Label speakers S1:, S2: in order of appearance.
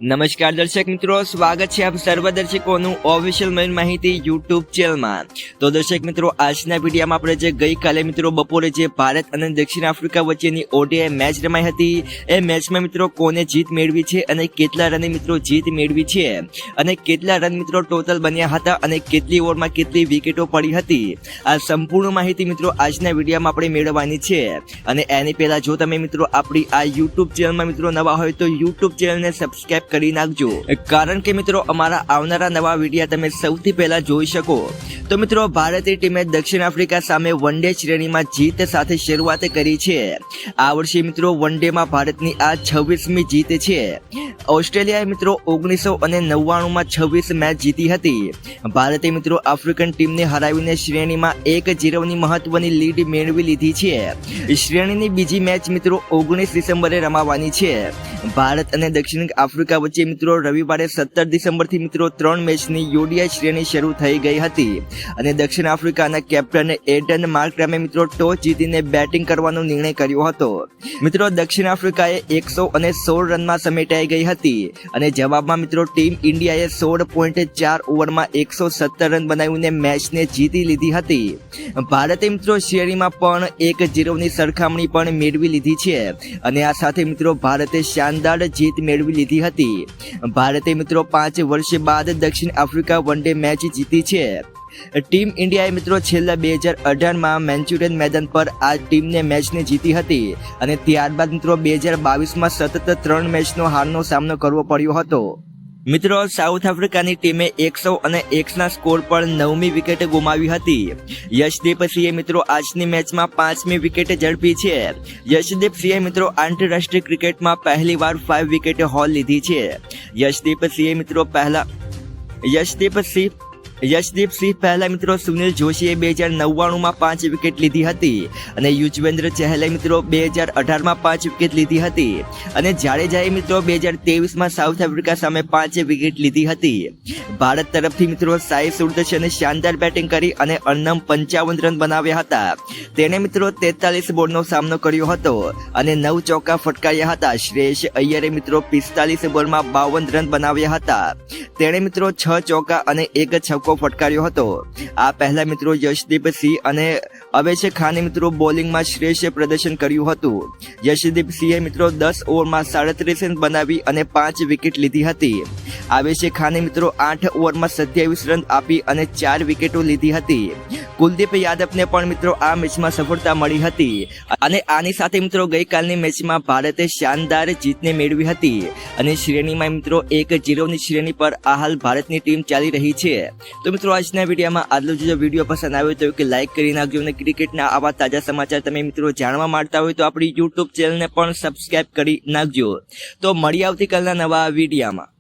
S1: નમસ્કાર દર્શક મિત્રો, સ્વાગત છે આપ સર્વ દર્શકોનું ઓફિશિયલ મેન માહિતી યુટ્યુબ ચેનલમાં। તો દર્શક મિત્રો, આજના વિડીયોમાં આપણે જે ગઈકાલે મિત્રો બપોરે જે ભારત અને દક્ષિણ આફ્રિકા વચ્ચેની ઓડીઆઈ મેચ રમાઈ હતી, એ મેચમાં મિત્રો કોને જીત મેળવી છે અને કેટલા રને મિત્રો જીત મેળવી છે અને કેટલા રન મિત્રો ટોટલ બન્યા હતા અને કેટલી ઓવરમાં કેટલી વિકેટો પડી હતી, આ સંપૂર્ણ માહિતી મિત્રો આજના વિડીયોમાં આપણે મેળવવાની છે। અને એની પહેલા જો તમે મિત્રો આપણી આ યુટ્યુબ ચેનલમાં મિત્રો નવા હોય તો યુટ્યુબ ચેનલને સબસ્ક્રાઇબ કરી નાખજો, કારણ કે મિત્રો અમારા આવનારા નવા વિડીયો તમે સૌથી પહેલા જોઈ શકો। તો મિત્રો, ભારતીય ટીમે દક્ષિણ આફ્રિકા સામે વન ડે શ્રેણીમાં જીત સાથે શરૂઆત કરી છે। આ વર્ષે મિત્રો વન ડેમાં ભારતની આ 26મી જીત છે। ઓસ્ટ્રેલિયાએ મિત્રો 1999માં 26 મેચ જીતી હતી। ભારતે મિત્રો આફ્રિકન ટીમને હરાવીને શ્રેણીમાં 1-0ની મહત્વની લીડ મેળવી લીધી છે। શ્રેણીની બીજી મેચ મિત્રો 19 ડિસેમ્બરે રમાવાની છે। ભારત અને દક્ષિણ આફ્રિકા વચ્ચે મિત્રો રવિવારે 17 ડિસેમ્બરથી મિત્રો 3 મેચની ઓડીઆઈ શ્રેણી શરૂ થઈ ગઈ હતી અને દક્ષિણ આફ્રિકાના કેપ્ટન એડન માર્કરામે મિત્રો ટોસ જીતીને બેટિંગ કરવાનો નિર્ણય કર્યો હતો। મિત્રો દક્ષિણ આફ્રિકાએ 116 રનમાં સમેટાઈ ગઈ હતી અને જવાબમાં મિત્રો ટીમ ઇન્ડિયાએ 16.4 ઓવરમાં 117 રન બનાવીને મેચને જીતી લીધી હતી। ભારતે મિત્રો શ્રેણીમાં પણ 1-0ની સરખામણી પણ મેળવી લીધી છે અને આ સાથે મિત્રો ભારતે શાનદાર જીત મેળવી લીધી હતી। ભારતે મિત્રો 5 વર્ષ બાદ દક્ષિણ આફ્રિકા વન ડે મેચ જીતી છે। ટીમ ઇન્ડિયાએ મિત્રો છેલ્લા 2018માં મેન્ચુરિયન મેદાન પર આ ટીમને મેચને જીતી હતી અને ત્યારબાદ મિત્રો 2022માં સતત 3 મેચનો હારનો સામનો કરવો પડ્યો હતો। મિત્રો સાઉથ આફ્રિકાની ટીમે 101ના સ્કોર પર 9મી વિકેટ ગુમાવી હતી। યશદીપ સિંહે મિત્રો આજની મેચમાં 5મી વિકેટ ઝડપી છે। યશદીપ સિંહે મિત્રો આંતરરાષ્ટ્રીય ક્રિકેટમાં પહેલીવાર 5 વિકેટ હોલ લીધી છે। યશદીપ સિંહ પહેલા મિત્રો સુનિલ જોશીએ 2099માં 5 વિકેટ લીધી હતી અને યુજવેન્દ્ર ચહલે મિત્રો 2018માં 5 વિકેટ લીધી હતી અને જાડેજાએ મિત્રો 2023માં સાઉથ આફ્રિકા સામે 5 વિકેટ લીધી હતી। ભારત તરફથી મિત્રો સાઈ સુદર્શને શાનદાર બેટિંગ કરી અને અનમ 55 રન બનાવ્યા હતા। તેણે મિત્રો 43 બોલનો સામનો કર્યો હતો અને 9 ચોક્કા ફટકાર્યા હતા। શ્રેયસ અય્યરે મિત્રો 45 બોલમાં 52 રન બનાવ્યા હતા। તેણે મિત્રો 6 ચોક્કા અને 1 છક્કો ફટકાર્યો હતો। આ પહેલા મિત્રો યશદીપ સિંહ અને અવેશ ખાને મિત્રો બોલિંગમાં શ્રેષ્ઠ પ્રદર્શન કર્યું હતું। યશદીપ સિંહે મિત્રો 10 ઓવરમાં 37 રન બનાવી અને 5 વિકેટ લીધી હતી। અવેશ ખાને મિત્રો 8 ઓવરમાં 27 રન આપી અને 4 વિકેટો લીધી હતી। કુલદીપ યાદવને પણ મિત્રો આ મેચમાં સફળતા મળી હતી અને આની સાથે મિત્રો ગઈકાલની મેચમાં ભારતે શાનદાર જીતને મેળવી હતી અને શ્રેણીમાં મિત્રો 1-0ની શ્રેણી પર આ હાલ ભારતની ટીમ ચાલી રહી છે। તો મિત્રો આજના વિડીયોમાં આટલું જ। વિડીયો પસંદ આવ્યો તો કે લાઈક કરી નાખજો અને ક્રિકેટના આવા તાજા સમાચાર તમે મિત્રો જાણવા માંગતા હોય તો આપણી યુટ્યુબ ચેનલને પણ સબસ્ક્રાઇબ કરી નાખજો। તો મળી આવતીકાલના નવા વિડીયોમાં।